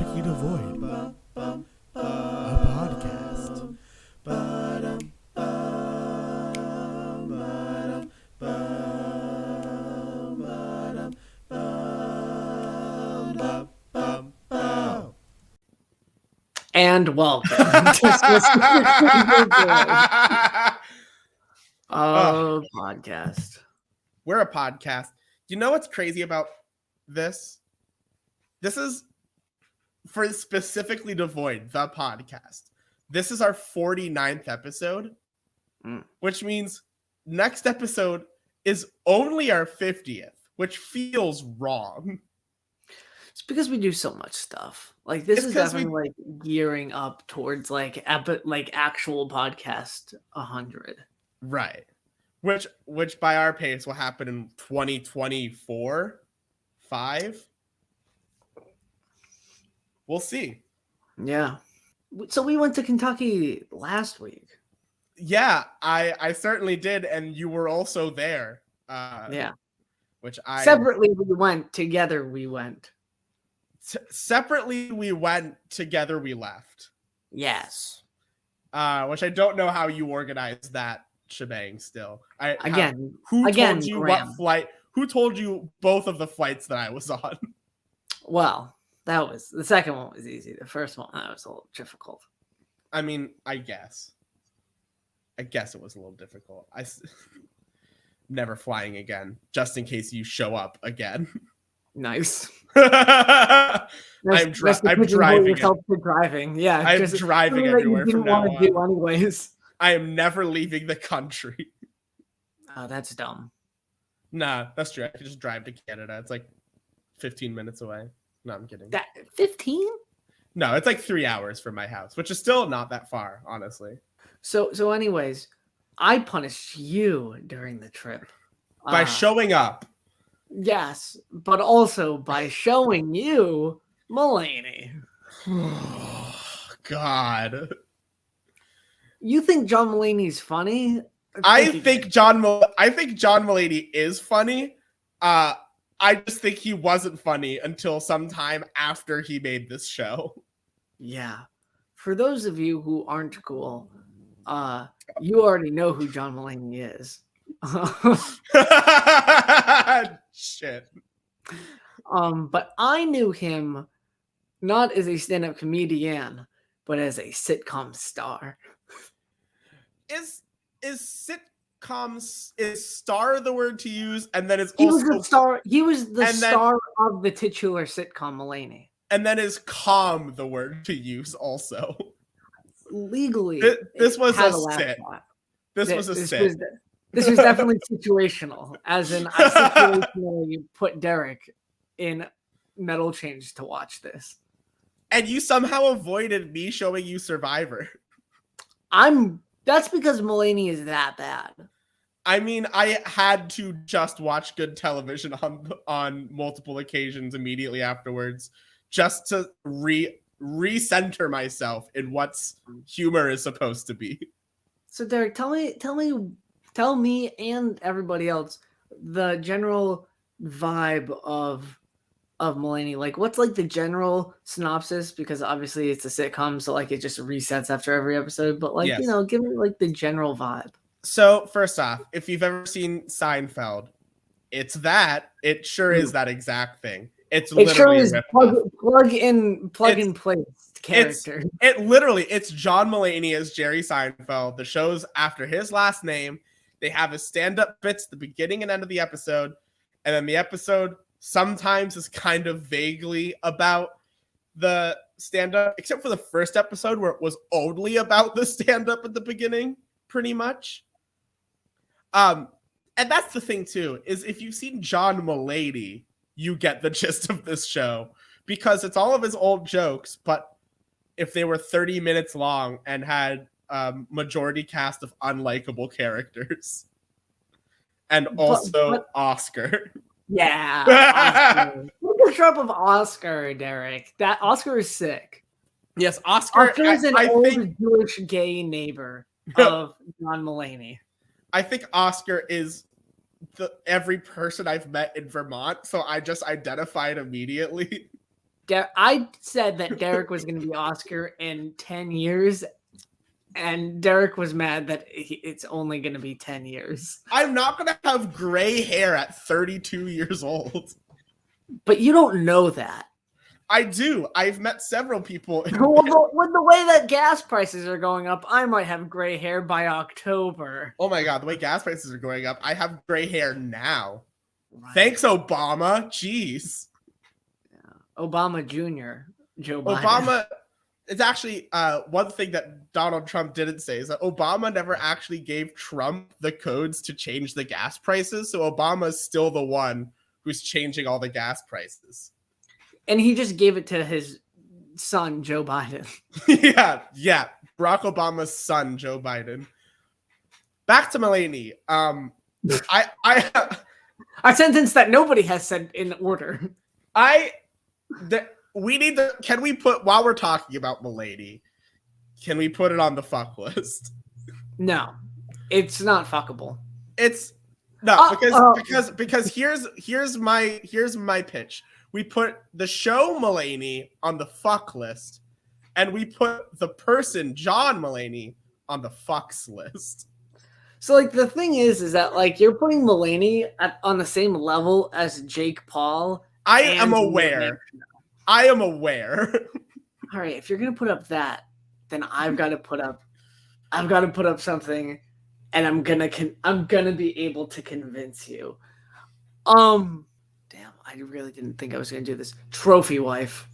Specifically Devoid, a podcast. And welcome to Specifically Devoid, a podcast. We're a podcast. You know what's crazy about this? This is for Specifically Devoid, the podcast. This is our 49th episode, which means next episode is only our 50th, which feels wrong. It's because we do so much stuff. Like this is definitely like gearing up towards like actual podcast 100. Right. Which by our pace will happen in 2024, 5. We'll see. Yeah. So we went to Kentucky last week. Yeah, I certainly did, and you were also there. Yeah. Which I separately we went, together we went. Separately we went, together we left. Yes. Which I don't know how you organized that shebang still. Who told you Graham. What flight? Who told you both of the flights that I was on? Well, that was the second one was easy. The first one that was a little difficult. I mean, I guess it was a little difficult. Never flying again, just in case you show up again. Nice. I'm driving. Driving. Yeah, I'm driving everywhere from now on. Do anyways. I am never leaving the country. Oh, that's dumb. Nah, that's true. I could just drive to Canada. It's like 15 minutes away. No, I'm kidding. That 15? No, it's like 3 hours from my house, which is still not that far, honestly. So anyways, I punished you during the trip. By showing up. Yes, but also by showing you Mulaney. God. You think John Mulaney's funny? I think John Mulaney is funny. I just think he wasn't funny until sometime after he made this show. Yeah. For those of you who aren't cool, you already know who John Mulaney is. Shit. But I knew him not as a stand-up comedian, but as a sitcom star. Is star the word to use? And then he was the star of the titular sitcom Mulaney. And then is com the word to use also? Legally, this was a sit. This was a sit. This was definitely situational, as in I situationally put Derrick in Metal Change to watch this. And you somehow avoided me showing you Survivor. That's because Mulaney is that bad. I mean, I had to just watch good television on multiple occasions immediately afterwards, just to recenter myself in what's humor is supposed to be. So Derrick, tell me and everybody else the general vibe of Mulaney. Like, what's like the general synopsis? Because obviously it's a sitcom, so like it just resets after every episode. But like, yes. Give me like the general vibe. So first off, if you've ever seen Seinfeld, it's that. It sure is that exact thing. It sure is plug in place character. It's John Mulaney as Jerry Seinfeld. The show's after his last name. They have his stand-up bits at the beginning and end of the episode, and then the episode sometimes is kind of vaguely about the stand-up, except for the first episode where it was only about the stand-up at the beginning, pretty much. And that's the thing too, is if you've seen John Mulaney, you get the gist of this show, because it's all of his old jokes, but if they were 30 minutes long and had majority cast of unlikable characters. And also Oscar. Yeah. Oscar. Look at trope of Oscar, Derrick. That Oscar is sick. Yes, Oscar is an old Jewish gay neighbor of John Mulaney. I think Oscar is every person I've met in Vermont, so I just identified immediately. I said that Derrick was going to be Oscar in 10 years, and Derrick was mad that it's only going to be 10 years. I'm not going to have gray hair at 32 years old. But you don't know that. I do. I've met several people. With the way that gas prices are going up, I might have gray hair by October. Oh my God, the way gas prices are going up, I have gray hair now. Right. Thanks, Obama. Jeez. Yeah. Obama Jr., Joe Biden. Obama, it's actually one thing that Donald Trump didn't say is that Obama never actually gave Trump the codes to change the gas prices. So Obama is still the one who's changing all the gas prices. And he just gave it to his son, Joe Biden. yeah. Barack Obama's son, Joe Biden. Back to Mulaney. A sentence that nobody has said in order. We need to. Can we put, while we're talking about Mulaney, can we put it on the fuck list? No, it's not fuckable. It's no because here's my pitch. We put the show Mulaney on the fuck list, and we put the person John Mulaney on the fucks list. So, like, the thing is that, like, you're putting Mulaney on the same level as Jake Paul. I am aware. All right, if you're gonna put up that, then I've got to put up something, and I'm gonna be able to convince you. Damn, I really didn't think I was gonna do this. Trophy wife.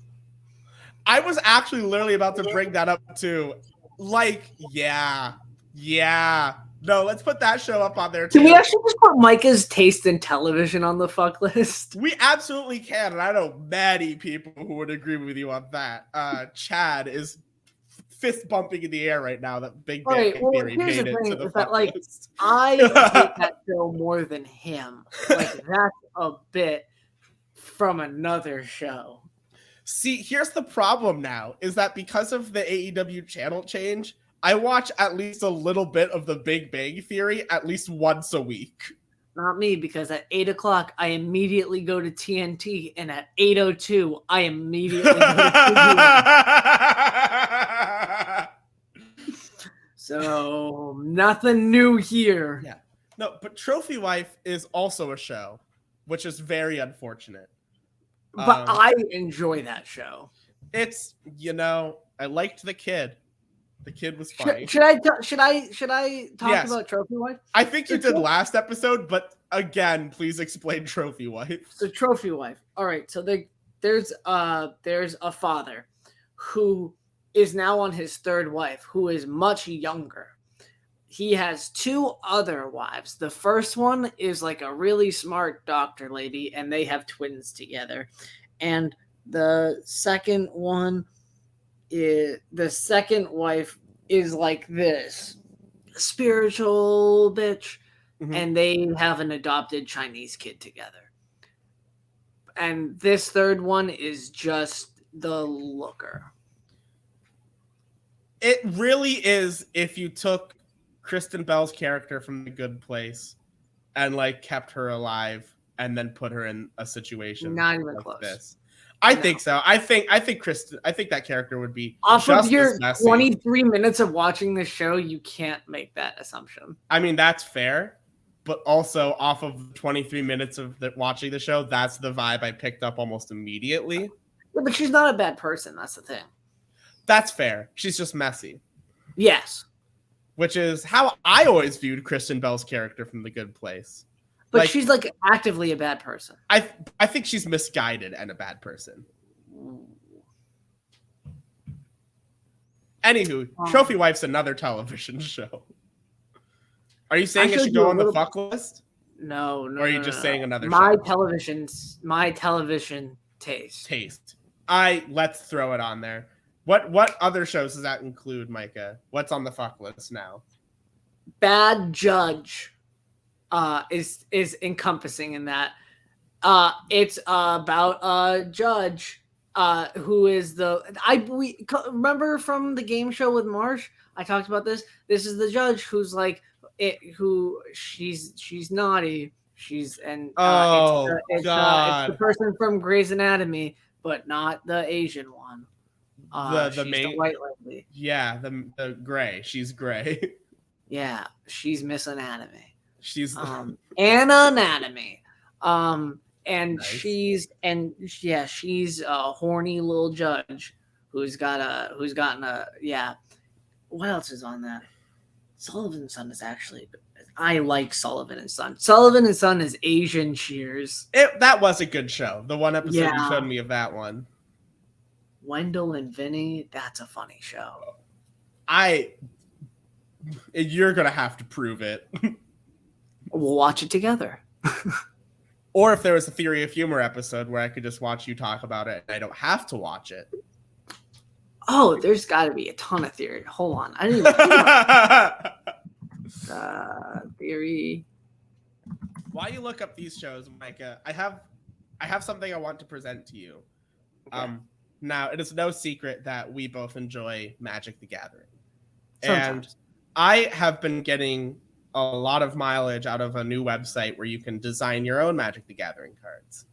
I was actually literally about to bring that up too. Like, yeah. No, let's put that show up on there too. Can we actually just put Micah's taste in television on the fuck list? We absolutely can, and I know many people who would agree with you on that. Chad is fist bumping in the air right now that Big Bang Theory made it to the fuck list. I hate that show more than him. Like, that's a bit from another show. See, here's the problem now, is that because of the AEW channel change, I watch at least a little bit of the Big Bang Theory at least once a week. Not me, because at 8 o'clock, I immediately go to TNT, and at 8:02, I immediately go to So, nothing new here. Yeah. No, but Trophy Wife is also a show, which is very unfortunate. But I enjoy that show. It's, I liked the kid. The kid was funny. Should I talk about Trophy Wife? I think you did last episode, but again, please explain Trophy Wife. So Trophy Wife. All right. So there's a father who is now on his third wife, who is much younger. He has two other wives. The first one is like a really smart doctor lady, and they have twins together. And the second wife is like this spiritual bitch, and they have an adopted Chinese kid together. And this third one is just the looker. It really is if you took Kristen Bell's character from The Good Place and like kept her alive and then put her in a situation not even like close. This. I think so. I think that character would be off just of your as messy. 23 minutes of watching the show. You can't make that assumption. I mean, that's fair, but also off of 23 minutes of watching the show, that's the vibe I picked up almost immediately. Yeah, but she's not a bad person. That's the thing. That's fair. She's just messy. Yes. Which is how I always viewed Kristen Bell's character from The Good Place. But she's like actively a bad person. I think she's misguided and a bad person. Anywho, Trophy Wife's another television show. Are you saying it should go on the fuck list? No. Or are you just saying another show? My television taste. Let's throw it on there. What other shows does that include, Micah? What's on the fuck list now? Bad Judge is encompassing in that. It's about a judge who is we remember from the game show with Marsh. I talked about this. This is the judge who's like she's naughty. It's the person from Grey's Anatomy but not the Asian one. The She's main, the white lady. yeah, the gray. She's gray. Yeah, she's Miss Anatomy. She's Anna Anatomy. And Nice. she's a horny little judge who's gotten a What else is on that? Sullivan and Son is actually. I like Sullivan and Son. Sullivan and Son is Asian Cheers. That was a good show. The one episode you Yeah. showed me of that one. Wendell and Vinny, that's a funny show. You're gonna have to prove it. We'll watch it together. Or if there was a Theory of Humor episode where I could just watch you talk about it and I don't have to watch it. Oh, there's got to be a ton of theory. Hold on, I didn't even think about theory. While you look up these shows, Micah, I have something I want to present to you. Okay. Now, it is no secret that we both enjoy Magic the Gathering. Sometimes. And I have been getting a lot of mileage out of a new website where you can design your own Magic the Gathering cards.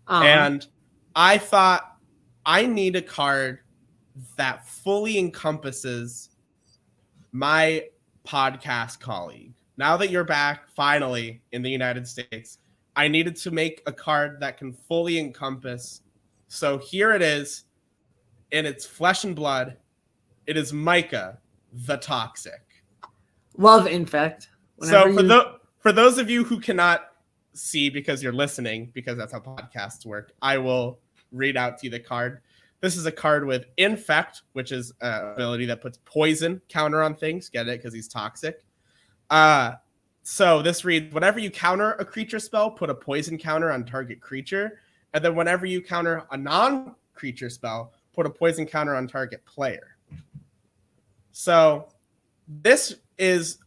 And I thought I need a card that fully encompasses my podcast colleague. Now that you're back, finally, in the United States, I needed to make a card that can fully encompass. So here it is, in its flesh and blood. It is Micah, the Toxic. Love Infect. So for those of you who cannot see because you're listening, because that's how podcasts work, I will read out to you the card. This is a card with Infect, which is an ability that puts poison counter on things. Get it? Because he's toxic. So this reads, whenever you counter a creature spell, put a poison counter on target creature. And then whenever you counter a non-creature spell, put a poison counter on target player. So this is,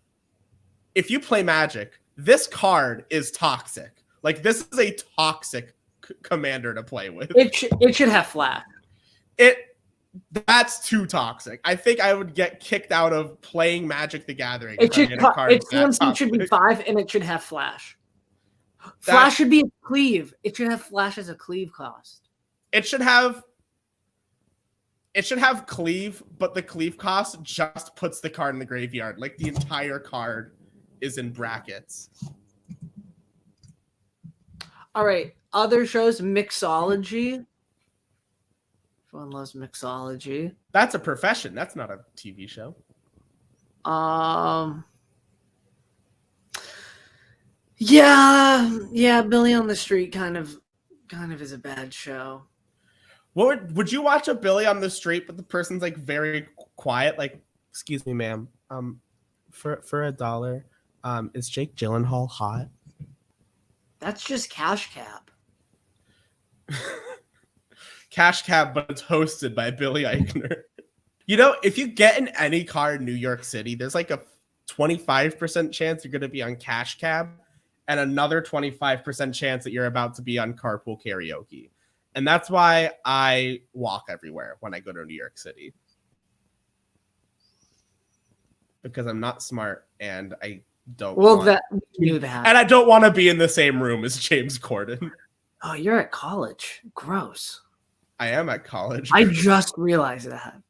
if you play Magic, this card is toxic. Like, this is a toxic commander to play with. It should have flash. That's too toxic. I think I would get kicked out of playing Magic the Gathering. Its CMC should be 5 and it should have flash. Flash should be a cleave. It should have flash as a cleave cost. It should have cleave, but the cleave cost just puts the card in the graveyard. Like, the entire card is in brackets. All right. Other shows, Mixology. Everyone loves Mixology. That's a profession. That's not a TV show. Yeah, Billy on the Street kind of is a bad show. Would you watch a Billy on the Street, but the person's like very quiet, like, excuse me, ma'am, for $1, is Jake Gyllenhaal hot? That's just Cash Cab. Cash Cab, but it's hosted by Billy Eichner. You know, if you get in any car in New York City, there's like a 25% chance you're going to be on Cash Cab and another 25% chance that you're about to be on Carpool Karaoke. And that's why I walk everywhere when I go to New York City. Because I'm not smart and I don't knew that. And I don't want to be in the same room as James Corden. Oh, you're at college. Gross. I am at college. I just realized that.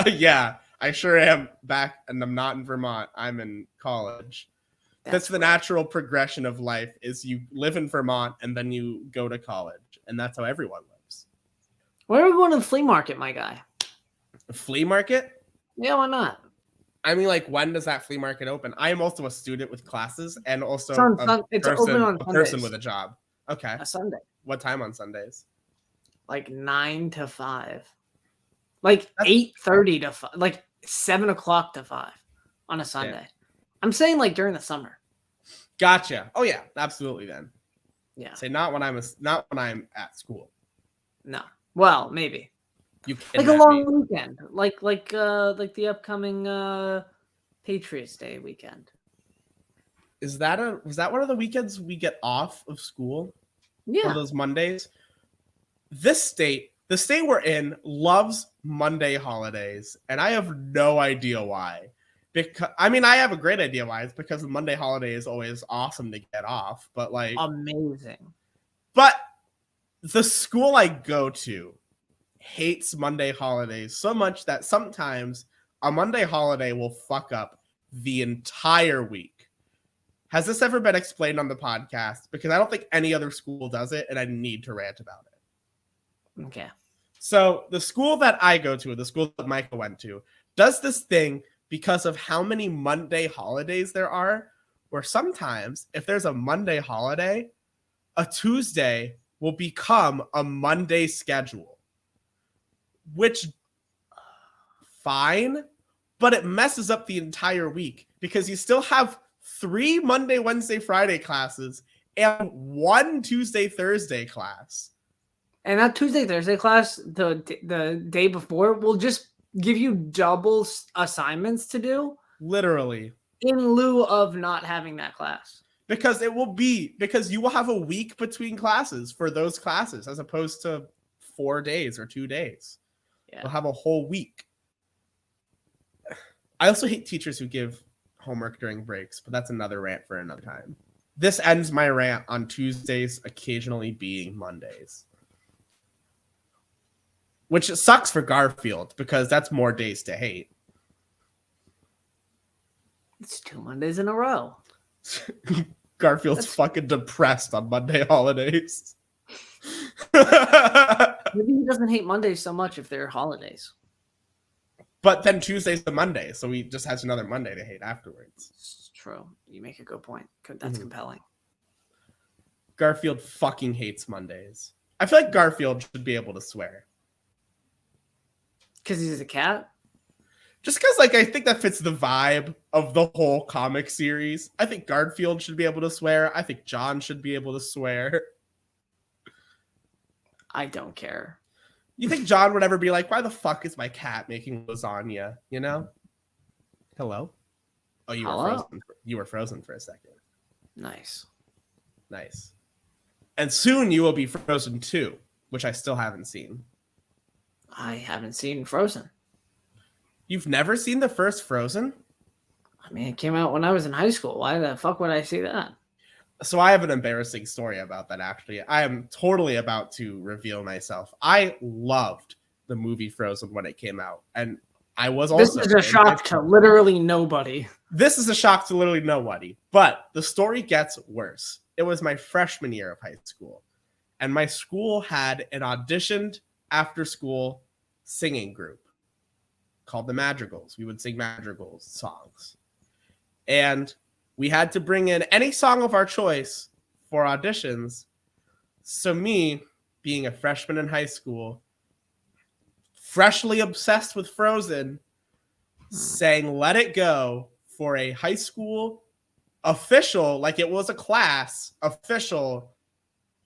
Yeah, I sure am back, and I'm not in Vermont. I'm in college. That's the natural progression of life, is you live in Vermont and then you go to college. And that's how everyone lives. Where are we going to the flea market, my guy? A flea market? Yeah, why not? I mean, like, when does that flea market open? I am also a student with classes and also it's open on a person with a job. Okay. A Sunday. What time on Sundays? Like 9 to 5. Like 8:30 to 5. Like 7 o'clock to 5 on a Sunday. Yeah. I'm saying like during the summer. Gotcha. Oh yeah, absolutely. Then. Yeah. Say not when I'm at school. No. Well, maybe. You like a long weekend, like the upcoming Patriots Day weekend. Was that one of the weekends we get off of school? Yeah. One of those Mondays. The state we're in, loves Monday holidays, and I have no idea why. Because I have a great idea why. It's because the Monday holiday is always awesome to get off, but like amazing. But the school I go to hates Monday holidays so much that sometimes a Monday holiday will fuck up the entire week. Has this ever been explained on the podcast? Because I don't think any other school does it, and I need to rant about it. Okay. So the school that I go to, the school that Micah went to, does this thing because of how many Monday holidays there are, where sometimes if there's a Monday holiday, a Tuesday will become a Monday schedule, which fine, but it messes up the entire week because you still have 3 Monday, Wednesday, Friday classes and 1 Tuesday, Thursday class. And that Tuesday, Thursday class, the day before, will just give you double assignments to do. Literally. In lieu of not having that class. Because you will have a week between classes for those classes as opposed to 4 days or 2 days. Yeah. You'll have a whole week. I also hate teachers who give homework during breaks, but that's another rant for another time. This ends my rant on Tuesdays occasionally being Mondays. Which sucks for Garfield because that's more days to hate. It's 2 Mondays in a row. Garfield's fucking depressed on Monday holidays. Maybe he doesn't hate Mondays so much if they're holidays. But then Tuesday's the Monday, so he just has another Monday to hate afterwards. It's true. You make a good point. That's compelling. Garfield fucking hates Mondays. I feel like Garfield should be able to swear. Because he's a cat? Just because, like, I think that fits the vibe of the whole comic series. I think Garfield should be able to swear. I think John should be able to swear. I don't care. You think John would ever be like, why the fuck is my cat making lasagna? You know? Hello? Oh, you were frozen. You were frozen for a second. Nice. And soon you will be Frozen 2, which I still haven't seen. I haven't seen Frozen. You've never seen the first Frozen? I mean, it came out when I was in high school. Why the fuck would I see that? So I have an embarrassing story about that, actually. I am totally about to reveal myself. I loved the movie Frozen when it came out. And I was also... This is a shock to literally nobody. This is a shock to literally nobody. But the story gets worse. It was my freshman year of high school. And my school had an auditioned after-school singing group called the Madrigals. We would sing Madrigals songs. And we had to bring in any song of our choice for auditions. So me, being a freshman in high school, freshly obsessed with Frozen, sang Let It Go for a high school official, like it was a class, official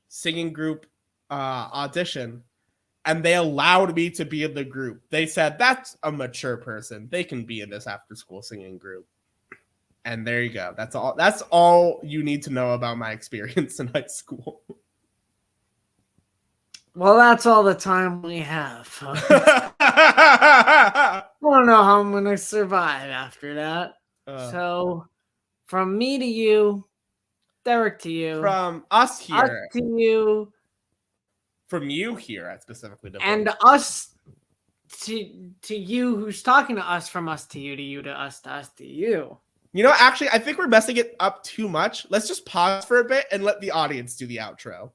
singing group audition. And they allowed me to be in the group. They said, that's a mature person. They can be in this after-school singing group. And there you go. That's all you need to know about my experience in high school. Well, that's all the time we have. I don't know how I'm going to survive after that. So, from me to you, Derrick to you. From us here. Us to you. From you here, at specifically. Devoid. And us to you who's talking to us, from us to you to us to you. You know, actually, I think we're messing it up too much. Let's just pause for a bit and let the audience do the outro.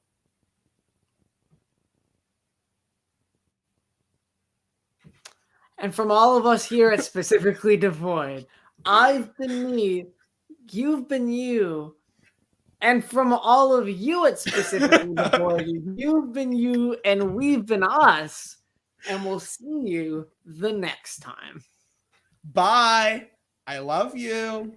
And from all of us here at Specifically Devoid, I've been me, you've been you. And from all of you at Specifically Devoid, you've been you and we've been us. And we'll see you the next time. Bye. I love you.